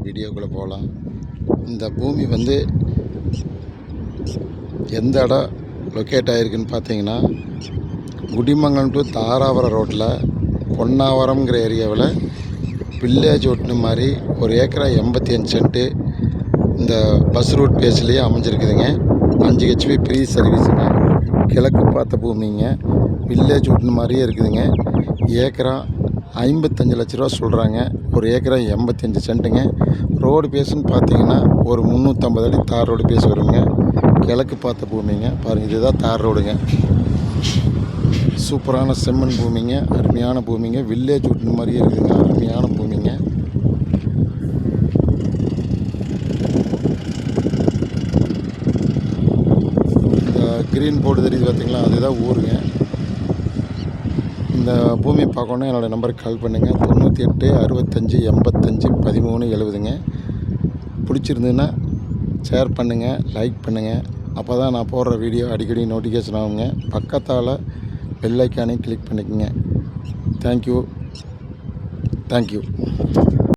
வீடியோக்குள்ளே போகலாம். இந்த பூமி வந்து எந்த இடம் லொக்கேட் ஆகிருக்குன்னு பார்த்தீங்கன்னா, குடிமங்கலம் டு தாராபுரம் ரோட்டில் பொன்னாவரம்ங்கிற ஏரியாவில் வில்லேஜ் ஒட்டின மாதிரி 1 ஏக்கரா 85 சென்ட்டு இந்த பஸ் ரூட் பேஸ்லேயே அமைஞ்சிருக்குதுங்க. 5 HP ஃப்ரீ சர்வீஸுங்க. கிழக்கு பார்த்த பூமிங்க. வில்லேஜ் ஒட்டின மாதிரியே இருக்குதுங்க. ஏக்கரா 55 லட்ச ரூபா சொல்கிறாங்க. 1 ஏக்கரா 85 சென்ட்டுங்க. ரோடு பேஸுன்னு பார்த்தீங்கன்னா ஒரு 350 அடி தார் ரோடு பேஸ் வருங்க. கிழக்கு பார்த்த பூமிங்க. பாருங்கள், இதுதான் தார் ரோடுங்க. சூப்பரான செம்மண் பூமிங்க. அருமையான பூமிங்க. வில்லேஜ் ஒட்டின மாதிரியே இருக்குதுங்க. அருமையான பூமிங்க. இந்த க்ரீன் போர்டு தெரியுது பார்த்தீங்களா, அதுதான் ஊருங்க. இந்த பூமி பார்க்கணுன்னா என்னோடய நம்பருக்கு கால் பண்ணுங்கள். 98 65 85 13 70ங்க. பிடிச்சிருந்ததுன்னா ஷேர் பண்ணுங்கள், லைக் பண்ணுங்கள். அப்போ தான் நான் போடுற வீடியோ அடிக்கடி நோட்டிஃபிகேஷன் ஆகுங்க. பக்கத்தால் பெல் ஐக்கானையும் கிளிக் பண்ணிக்கோங்க. தேங்க்யூ.